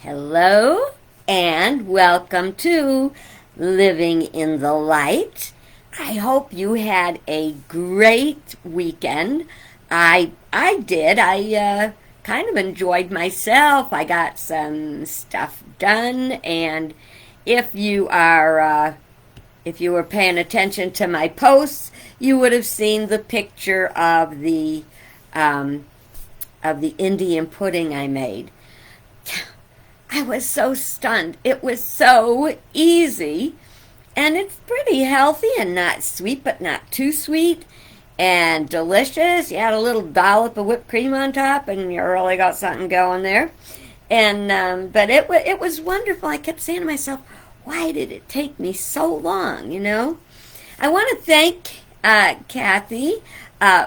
Hello and welcome to Living in the Light. I hope you had a great weekend. I did. I kind of enjoyed myself. I got some stuff done, and if you are if you were paying attention to my posts, you would have seen the picture um, of the Indian pudding I made. I was so stunned. It was so easy, and it's pretty healthy and not sweet, but not too sweet, and delicious. You add a little dollop of whipped cream on top, and you really got something going there. And but it was wonderful. I kept saying to myself, why did it take me so long? I want to thank Kathy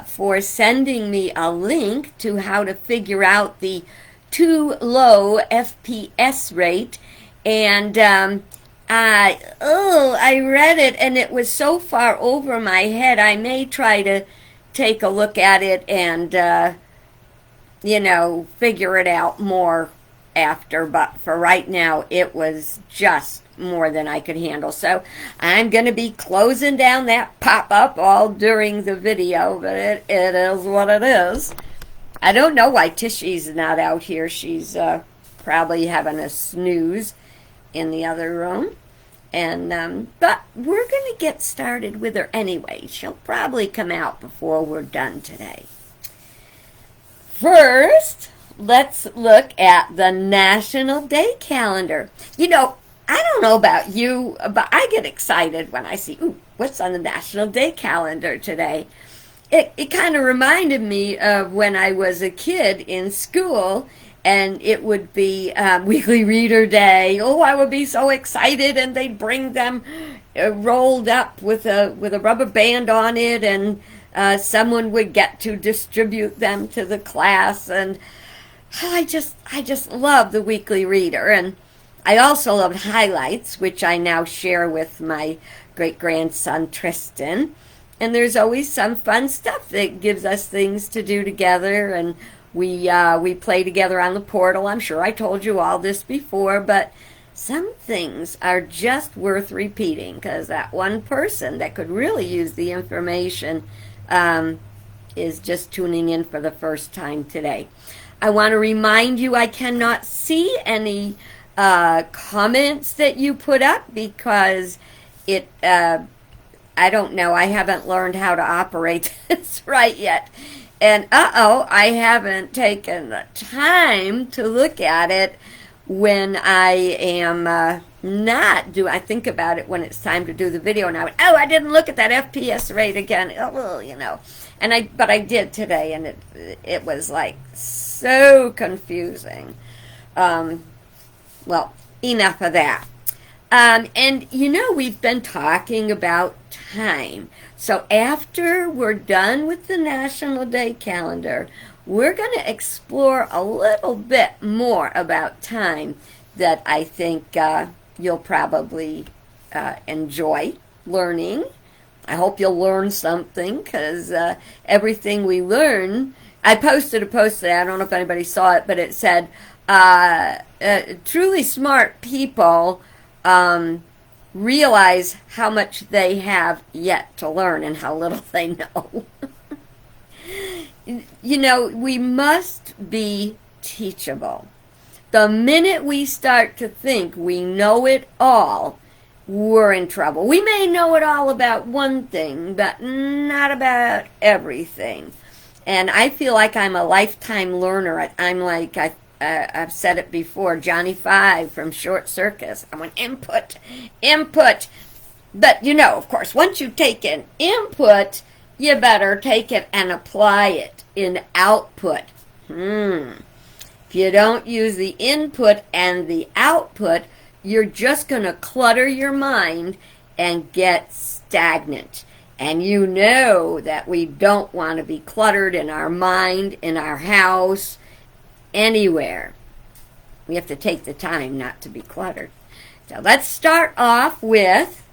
for sending me a link to how to figure out the too low FPS rate, and I read it and it was so far over my head. I may try to take a look at it and figure it out more after, but for right now it was just more than I could handle. So I'm going to be closing down that pop-up all during the video, but it is what it is. I don't know why Tishy's not out here. She's probably having a snooze in the other room. And but we're going to get started with her anyway. She'll probably come out before we're done today. First, let's look at the National Day calendar. I don't know about you, but I get excited when I see, what's on the National Day calendar today? It kind of reminded me of when I was a kid in school, and it would be Weekly Reader Day. Oh, I would be so excited, and they'd bring them rolled up with a rubber band on it, and someone would get to distribute them to the class. And I just love the Weekly Reader, and I also loved Highlights, which I now share with my great-grandson Tristan. And there's always some fun stuff that gives us things to do together, and we play together on the portal. I'm sure I told you all this before, but some things are just worth repeating because that one person that could really use the information is just tuning in for the first time today. I want to remind you I cannot see any comments that you put up because it I don't know. I haven't learned how to operate this right yet. And I haven't taken the time to look at it when I am not do. I think about it when it's time to do the video, and I didn't look at that FPS rate again. But I did today, and it was like so confusing. Well, enough of that. And we've been talking about time. So after we're done with the National Day calendar, we're going to explore a little bit more about time that I think you'll probably enjoy learning. I hope you'll learn something because everything we learn, I posted a post today, I don't know if anybody saw it, but it said, truly smart people realize how much they have yet to learn and how little they know. We must be teachable. The minute we start to think we know it all, we're in trouble. We may know it all about one thing, but not about everything. And I feel like I'm a lifetime learner. I'm like, I've said it before, Johnny Five from Short Circus. I want input. But of course, once you take an input, you better take it and apply it in output. If you don't use the input and the output, you're just going to clutter your mind and get stagnant. And you know that we don't want to be cluttered in our mind, in our house, anywhere. We have to take the time not to be cluttered. So let's start off with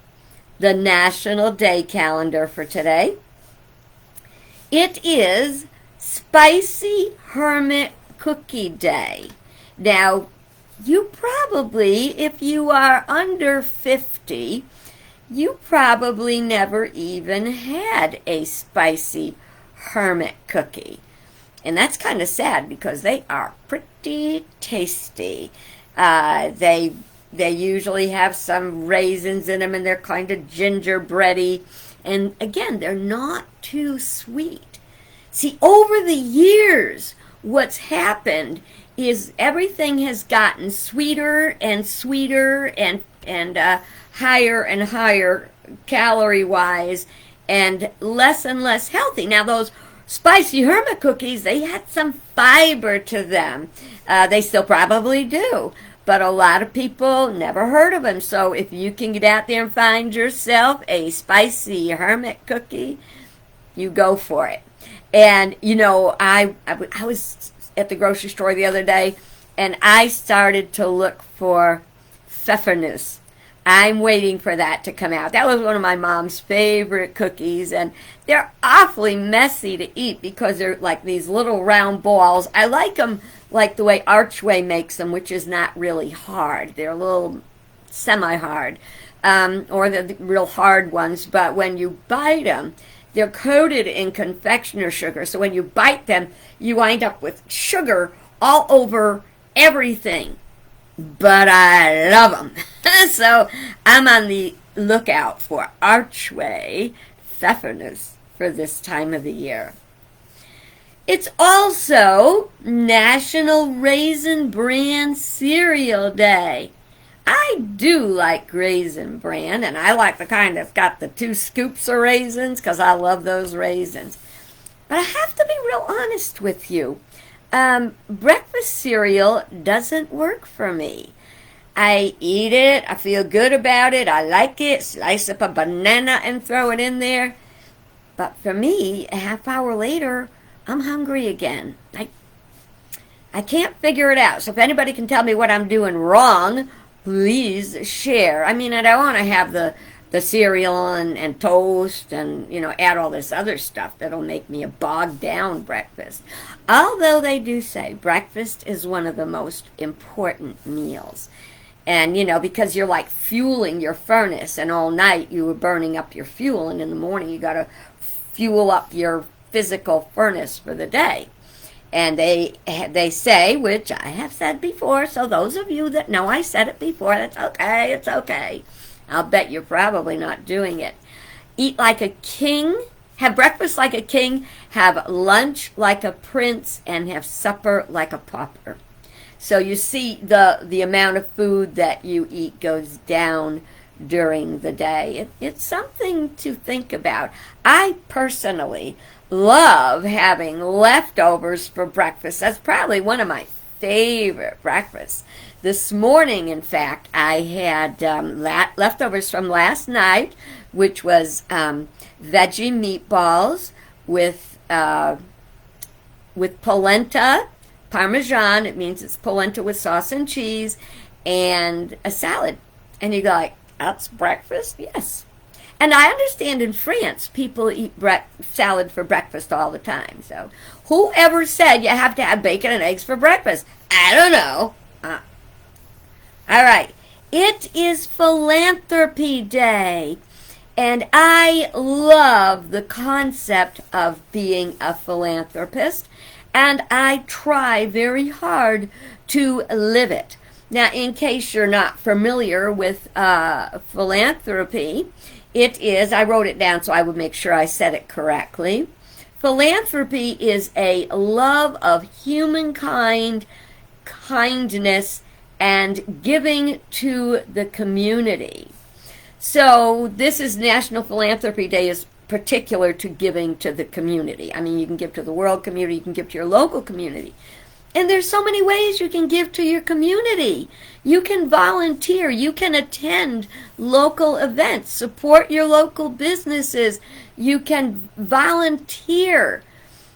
the National Day calendar for today. It is Spicy Hermit Cookie Day. Now, you probably, if you are under 50, you probably never even had a spicy hermit cookie. And that's kind of sad because they are pretty tasty. They usually have some raisins in them, and they're kind of gingerbready. And again, they're not too sweet. See, over the years, what's happened is everything has gotten sweeter and sweeter and higher and higher calorie wise and less healthy. Now those spicy hermit cookies, they had some fiber to them. They still probably do, but a lot of people never heard of them. So if you can get out there and find yourself a spicy hermit cookie, you go for it. And you know, I was at the grocery store the other day, and I started to look for pfeffernuss. I'm waiting for that to come out. That was one of my mom's favorite cookies, and they're awfully messy to eat because they're like these little round balls. I like them like the way Archway makes them, which is not really hard. They're a little semi-hard, or the real hard ones, but when you bite them, they're coated in confectioner sugar. So when you bite them, you wind up with sugar all over everything. But I love them. So I'm on the lookout for Archway pfeffernuss for this time of the year. It's also National Raisin Bran Cereal Day. I do like Raisin Bran, and I like the kind that's got the 2 scoops of raisins because I love those raisins. But I have to be real honest with you. Breakfast cereal doesn't work for me. I eat it, I feel good about it, I like it, slice up a banana and throw it in there. But for me, a half hour later, I'm hungry again. I can't figure it out. So if anybody can tell me what I'm doing wrong, please share. I mean, I don't want to have the cereal and toast and, you know, add all this other stuff that'll make me a bogged down breakfast. Although they do say breakfast is one of the most important meals. And, you know, because you're like fueling your furnace, and all night you were burning up your fuel, and in the morning you got to fuel up your physical furnace for the day. And they say, which I have said before, so those of you that know I said it before, that's okay, it's okay. I'll bet you're probably not doing it. Eat like a king, have breakfast like a king, have lunch like a prince, and have supper like a pauper. So you see the amount of food that you eat goes down during the day. It's something to think about. I personally love having leftovers for breakfast. That's probably one of my favorite breakfasts. This morning, in fact, I had leftovers from last night, which was veggie meatballs with polenta, Parmesan. It means it's polenta with sauce and cheese, and a salad. And you go like, that's breakfast? Yes. And I understand in France, people eat salad for breakfast all the time. So whoever said you have to have bacon and eggs for breakfast? I don't know. All right. It is Philanthropy Day. And I love the concept of being a philanthropist. And I try very hard to live it. Now, in case you're not familiar with philanthropy, it is, I wrote it down so I would make sure I said it correctly. Philanthropy is a love of humankind, kindness, and giving to the community. So this is National Philanthropy Day is particular to giving to the community. I mean, you can give to the world community, you can give to your local community. And there's so many ways you can give to your community. You can volunteer. You can attend local events. Support your local businesses. You can volunteer.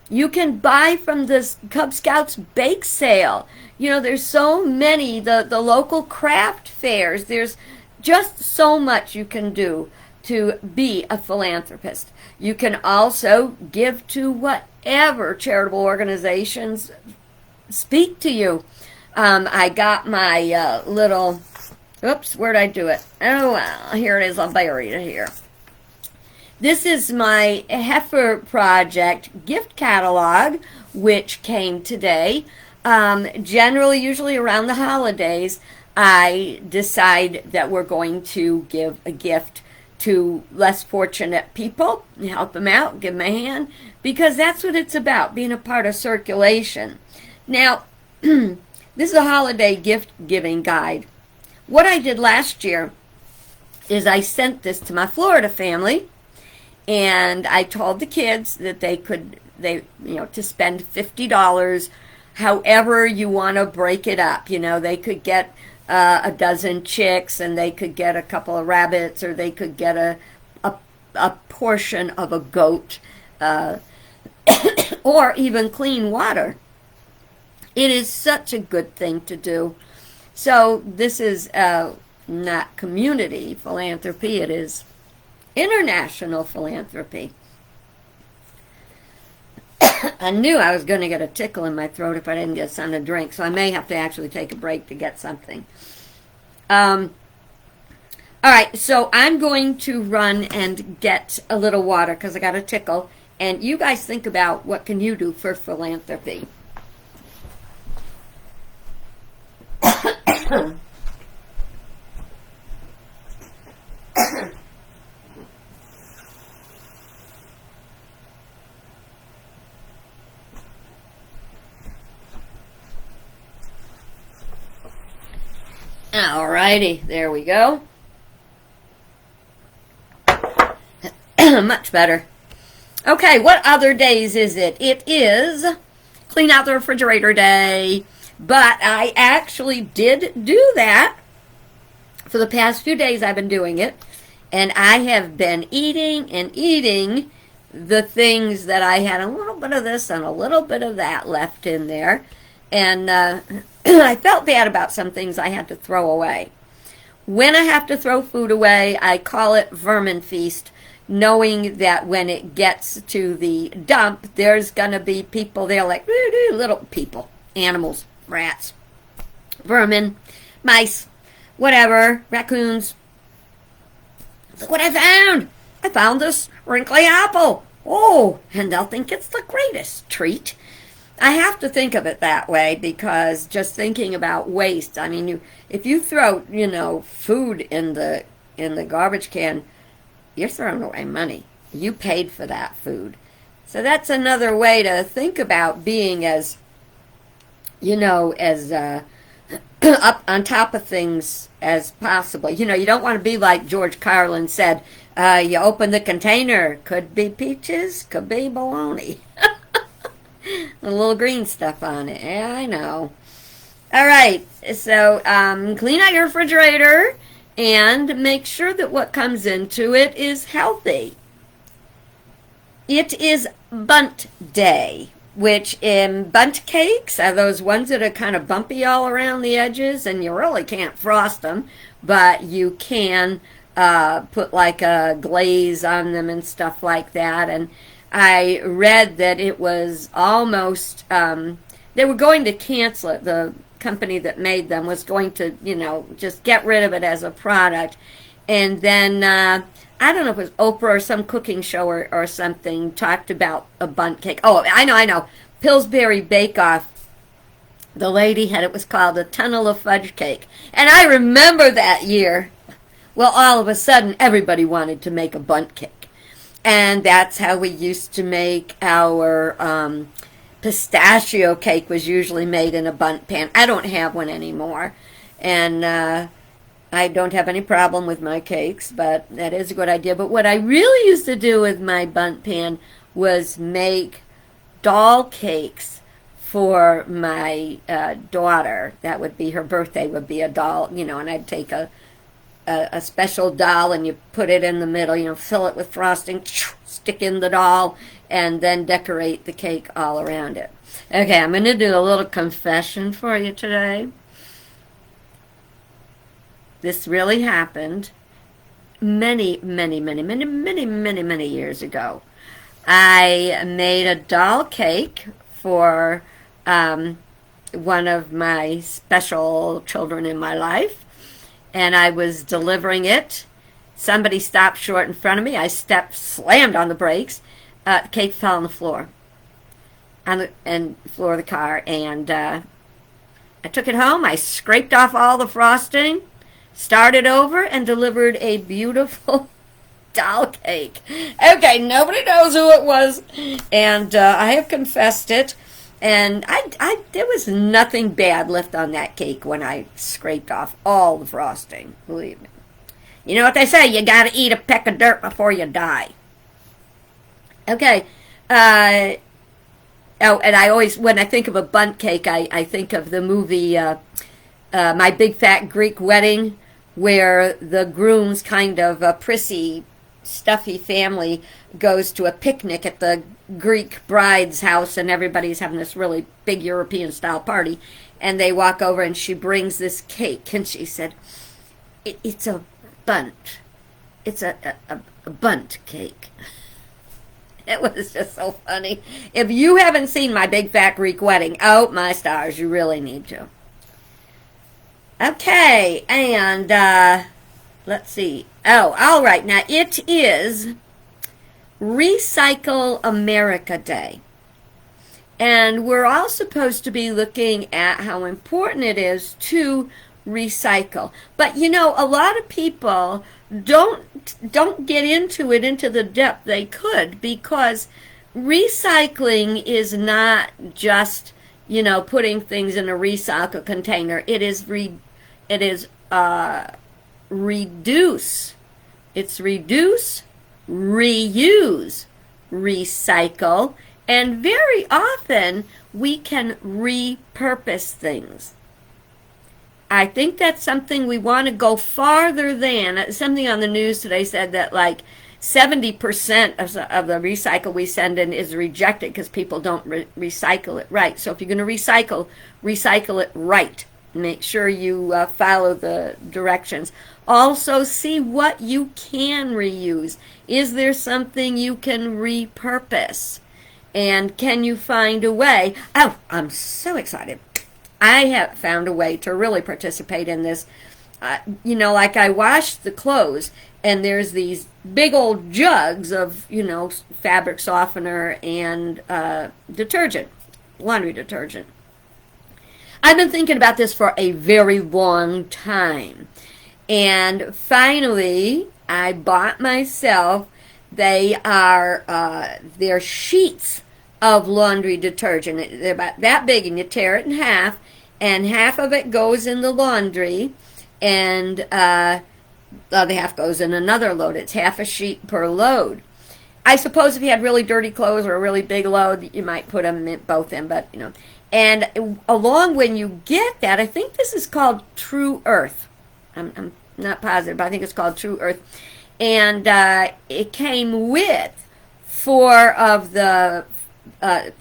You can buy from the Cub Scouts bake sale. You know, there's so many, the local craft fairs. There's just so much you can do to be a philanthropist. You can also give to whatever charitable organizations speak to you. I got my little, oops, where'd I do it? Oh, well, here it is. I'll bury it here. This is my Heifer Project gift catalog, which came today. Generally, usually around the holidays, I decide that we're going to give a gift to less fortunate people, help them out, give them a hand, because that's what it's about, being a part of circulation. Now, this is a holiday gift giving guide. What I did last year is I sent this to my Florida family, and I told the kids that to spend $50, however you want to break it up. They could get a dozen chicks, and they could get a couple of rabbits, or they could get a portion of a goat, or even clean water. It is such a good thing to do. So this is not community philanthropy, it is international philanthropy. I knew I was going to get a tickle in my throat if I didn't get something to drink, so I may have to actually take a break to get something. All right, so I'm going to run and get a little water because I got a tickle, and you guys think about what can you do for philanthropy. Alrighty, there we go. Much better. Okay, what other days is it? It is clean out the refrigerator day. But I actually did do that. For the past few days I've been doing it. And I have been eating and eating the things that I had a little bit of this and a little bit of that left in there. And I felt bad about some things I had to throw away. When I have to throw food away, I call it vermin feast, knowing that when it gets to the dump, there's going to be people there like little people, animals, rats, vermin, mice, whatever, raccoons. Look what I found! I found this wrinkly apple. Oh, and they'll think it's the greatest treat. I have to think of it that way because just thinking about waste. I mean, if you throw, food in the garbage can, you're throwing away money. You paid for that food. So that's another way to think about being as up on top of things as possible. You don't want to be like George Carlin said, you open the container, could be peaches, could be bologna. A little green stuff on it. Yeah, I know. All right, so clean out your refrigerator and make sure that what comes into it is healthy. It is Bundt Day, which in Bundt cakes are those ones that are kind of bumpy all around the edges, and you really can't frost them, but you can put like a glaze on them and stuff like that. And I read that it was almost, they were going to cancel it. The company that made them was going to, just get rid of it as a product. And then, I don't know if it was Oprah or some cooking show or something talked about a Bundt cake. Oh, I know. Pillsbury Bake Off. The lady had, it was called a Tunnel of Fudge Cake. And I remember that year. Well, all of a sudden, everybody wanted to make a Bundt cake. And that's how we used to make our pistachio cake, was usually made in a Bundt pan. I don't have one anymore. And I don't have any problem with my cakes, but that is a good idea. But what I really used to do with my Bundt pan was make doll cakes for my daughter. That would be, her birthday would be a doll, and I'd take a special doll and you put it in the middle, fill it with frosting, stick in the doll, and then decorate the cake all around it. Okay, I'm going to do a little confession for you today. This really happened many, many, many, many, many, many, many years ago. I made a doll cake for one of my special children in my life, and I was delivering it. Somebody stopped short in front of me. I slammed on the brakes. The cake fell on the floor, on the floor of the car, and I took it home. I scraped off all the frosting, started over, and delivered a beautiful doll cake. Okay, nobody knows who it was, and I have confessed it. And there was nothing bad left on that cake when I scraped off all the frosting. Believe me. You know what they say? You gotta eat a peck of dirt before you die. Okay. Oh, and I always, when I think of a bundt cake, I think of the movie My Big Fat Greek Wedding, where the groom's kind of a prissy, stuffy family goes to a picnic at the Greek bride's house, and everybody's having this really big European style party, and they walk over and she brings this cake, and she said, it's a bundt. It's a bundt cake. It was just so funny. If you haven't seen My Big Fat Greek Wedding, oh my stars, you really need to. Okay, and let's see. Oh, all right. Now it is Recycle America Day. And we're all supposed to be looking at how important it is to recycle. But you know, a lot of people don't get into it into the depth they could, because recycling is not just, you know, putting things in a recycle container. It is reduce. It's reduce, reuse, recycle, and very often we can repurpose things. I think that's something we want to go farther than. Something on the news today said that like 70% of the recycle we send in is rejected because people don't recycle it right. So if you're going to recycle it right. Make sure you follow the directions. Also, see what you can reuse. Is there something you can repurpose? And can you find a way? Oh, I'm so excited. I have found a way to really participate in this. You know, like I wash the clothes, and there's these big old jugs of, you know, fabric softener and detergent, laundry detergent. I've been thinking about this for a very long time. And finally, I bought myself, they're sheets of laundry detergent. They're about that big, and you tear it in half, and half of it goes in the laundry, and the other half goes in another load. It's half a sheet per load. I suppose if you had really dirty clothes or a really big load, you might put them both in, but, you know. And along when you get that, I think this is called True Earth. I'm not positive, but I think it's called True Earth. And it came with 4 of the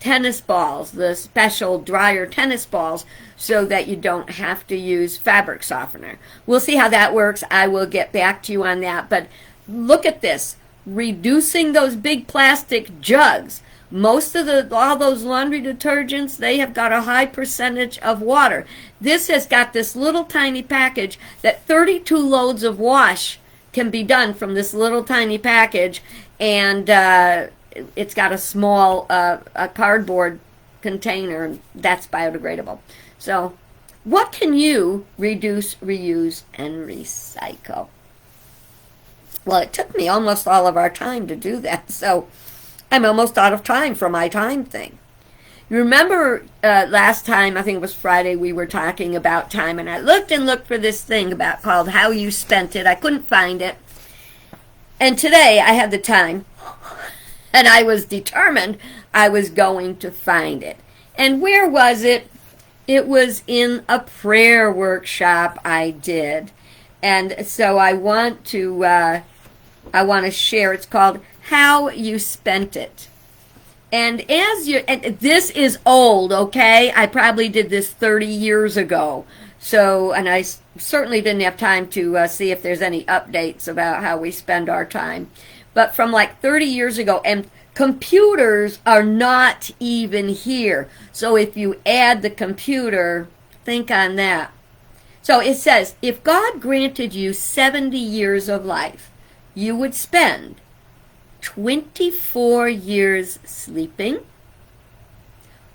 tennis balls, the special dryer tennis balls, so that you don't have to use fabric softener. We'll see how that works. I will get back to you on that. But look at this. Reducing those big plastic jugs. Most of all those laundry detergents, they have got a high percentage of water. This has got this little tiny package that 32 loads of wash can be done from this little tiny package, and it's got a small a cardboard container, and that's biodegradable. So what can you reduce, reuse, and recycle? Well, it took me almost all of our time to do that, so I'm almost out of time for my time thing. You remember last time, I think it was Friday, we were talking about time, and I looked and looked for this thing called How You Spent It. I couldn't find it. And today I had the time, and I was determined I was going to find it. And where was it? It was in a prayer workshop I did. And so I want to share. It's called How You Spent It. And this is old, okay? I probably did this 30 years ago. So, and I certainly didn't have time to see if there's any updates about how we spend our time. But from like 30 years ago, and Computers are not even here. So if you add the computer, think on that. So it says, if God granted you 70 years of life, you would spend 24 years sleeping,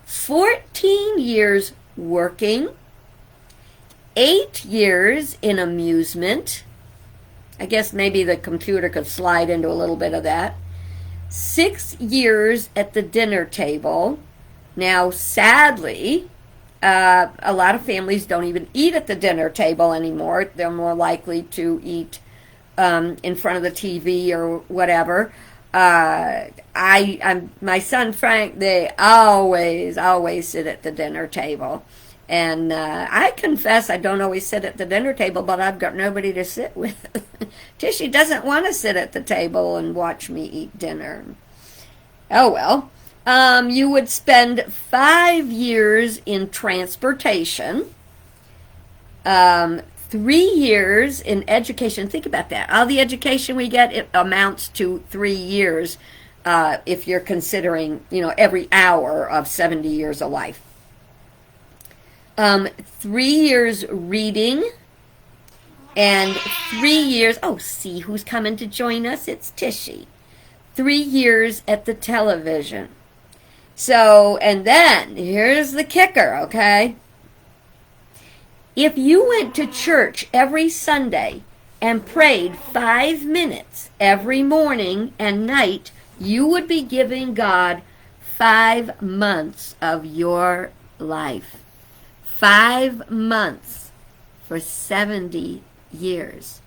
14 years working, 8 years in amusement. I guess maybe the computer could slide into a little bit of that. 6 years at the dinner table. Now, sadly, a lot of families don't even eat at the dinner table anymore. They're more likely to eat in front of the TV or whatever. My son Frank, they always sit at the dinner table. And I confess I don't always sit at the dinner table, but I've got nobody to sit with. Tishy doesn't want to sit at the table and watch me eat dinner. Oh well. You would spend 5 years in transportation, 3 years in education. Think about that. All the education we get, it amounts to 3 years if you're considering, every hour of 70 years of life. 3 years reading, and 3 years, see who's coming to join us? It's Tishy. 3 years at the television. So, and then, here's the kicker, okay? If you went to church every Sunday and prayed 5 minutes every morning and night, you would be giving God 5 months of your life. 5 months for 70 years.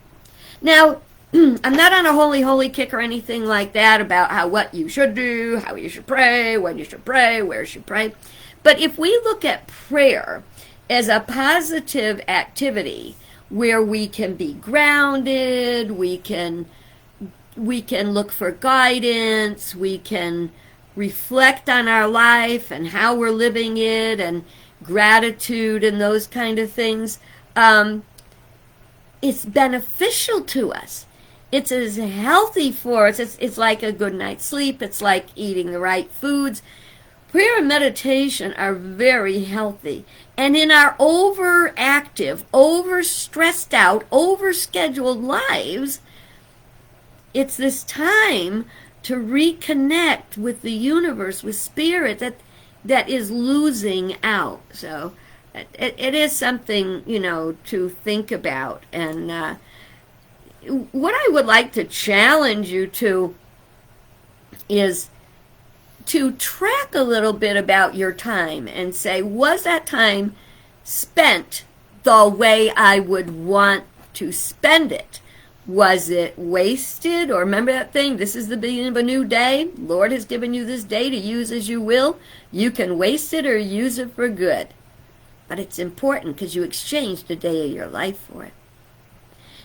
Now, I'm not on a holy kick or anything like that about what you should do, how you should pray, when you should pray, where you should pray. But if we look at prayer as a positive activity where we can be grounded, we can look for guidance, we can reflect on our life and how we're living it, and gratitude and those kind of things, it's beneficial to us. It's as healthy for us. It's like a good night's sleep. It's like eating the right foods. Prayer and meditation are very healthy. And in our overactive, overstressed out, overscheduled lives, it's this time to reconnect with the universe, with spirit that is losing out. So it is something, to think about. And what I would like to challenge you to is to track a little bit about your time and say, was that time spent the way I would want to spend it? Was it wasted? Or remember that thing, this is the beginning of a new day. Lord has given you this day to use as you will. You can waste it or use it for good. But it's important because you exchanged a day of your life for it.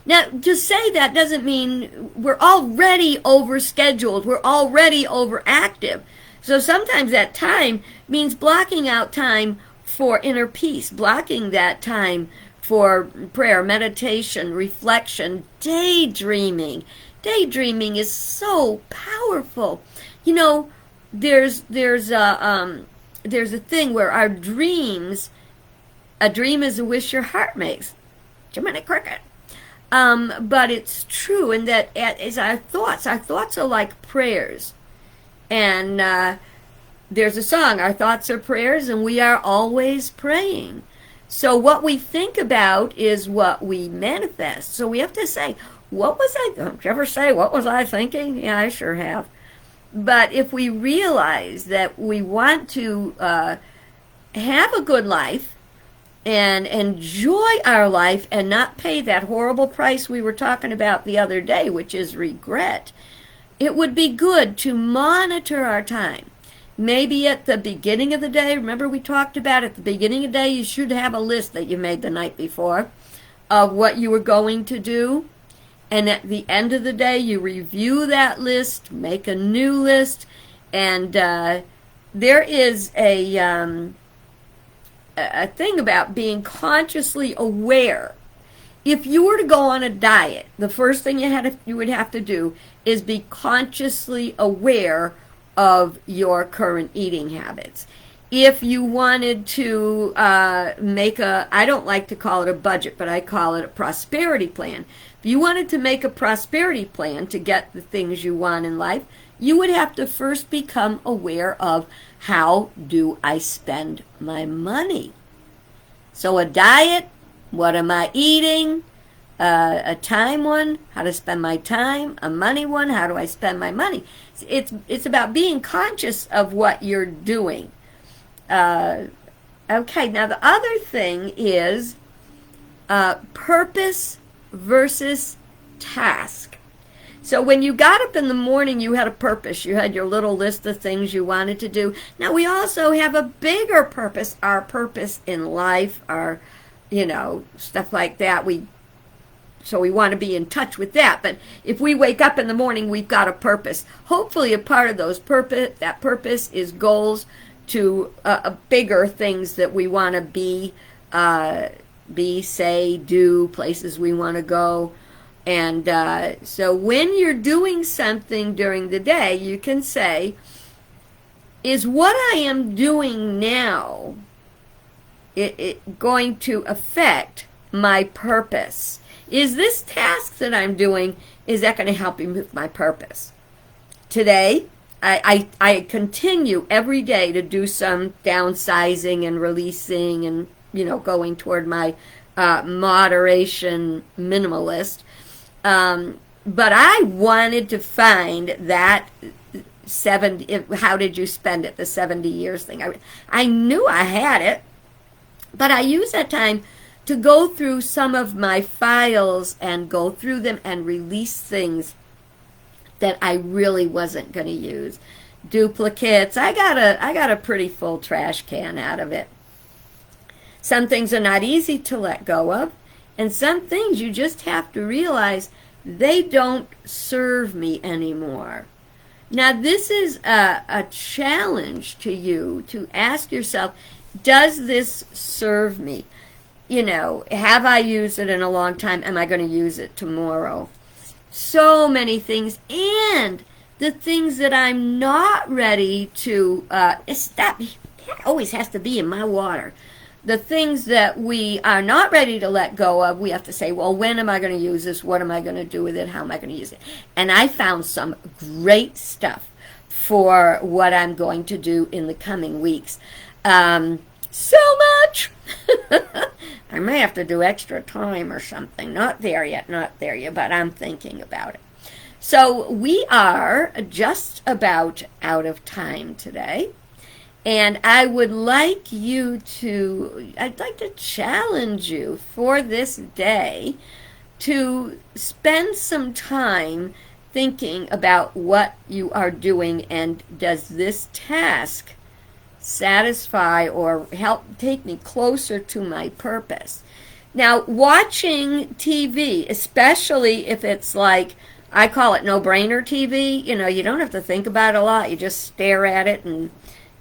Now, to say that doesn't mean we're already overscheduled. We're already overactive. So sometimes that time means blocking out time for inner peace, blocking that time for prayer, meditation, reflection, daydreaming. Daydreaming is so powerful. There's a thing where our dreams, a dream is a wish your heart makes. Jiminy Cricket. But it's true in that as our thoughts are like prayers. And there's a song, our thoughts are prayers, and we are always praying. So what we think about is what we manifest. So we have to say, don't you ever say, what was I thinking? Yeah, I sure have. But if we realize that we want to have a good life, and enjoy our life and not pay that horrible price we were talking about the other day, which is regret, it would be good to monitor our time. Maybe at the beginning of the day, remember we talked about at the beginning of the day, you should have a list that you made the night before of what you were going to do. And at the end of the day, you review that list, make a new list, and there is a thing about being consciously aware. If you were to go on a diet, the first thing you would have to do is be consciously aware of your current eating habits. If you wanted to make I don't like to call it a budget, but I call it a prosperity plan. If you wanted to make a prosperity plan to get the things you want in life, you would have to first become aware of, how do I spend my money? So a diet, what am I eating? A time one, how to spend my time. A money one, how do I spend my money? It's about being conscious of what you're doing. Okay, now the other thing is purpose versus task. So when you got up in the morning, you had a purpose. You had your little list of things you wanted to do. Now we also have a bigger purpose, our purpose in life, our, stuff like that. So we want to be in touch with that. But if we wake up in the morning, we've got a purpose. Hopefully a part of that purpose is goals to bigger things that we want to be, say, do, places we want to go. And so when you're doing something during the day, you can say, is what I am doing now it going to affect my purpose? Is this task that I'm doing, is that going to help me with my purpose? Today, I continue every day to do some downsizing and releasing and, going toward my moderation minimalist. But I wanted to find that 70, how did you spend it, the 70 years thing. I knew I had it, but I used that time to go through some of my files and go through them and release things that I really wasn't going to use. Duplicates. I got a pretty full trash can out of it. Some things are not easy to let go of, and some things you just have to realize they don't serve me anymore. Now this is a challenge to you to ask yourself, does this serve me? Have I used it in a long time? Am I going to use it tomorrow? So many things. And the things that I'm not ready to, that always has to be in my water. The things that we are not ready to let go of, we have to say, well, when am I going to use this? What am I going to do with it? How am I going to use it? And I found some great stuff for what I'm going to do in the coming weeks. So much! I may have to do extra time or something. Not there yet, but I'm thinking about it. So we are just about out of time today. And I'd like to challenge you for this day to spend some time thinking about what you are doing, and does this task satisfy or help take me closer to my purpose. Now, watching TV, especially if it's like, I call it no-brainer TV, you don't have to think about it a lot. You just stare at it, and,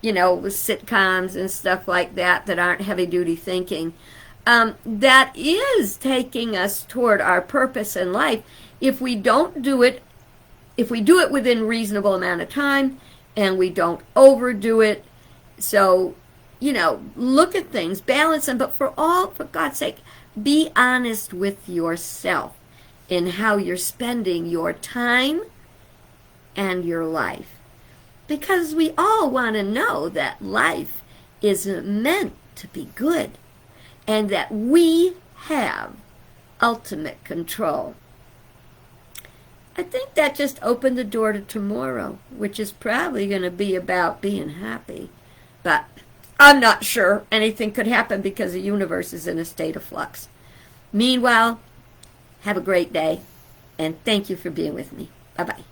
with sitcoms and stuff like that aren't heavy-duty thinking. That is taking us toward our purpose in life. If we do it within reasonable amount of time, and we don't overdo it. So, look at things, balance them, but for God's sake, be honest with yourself in how you're spending your time and your life. Because we all want to know that life is meant to be good and that we have ultimate control. I think that just opened the door to tomorrow, which is probably going to be about being happy. But I'm not sure anything could happen because the universe is in a state of flux. Meanwhile, have a great day, and thank you for being with me. Bye-bye.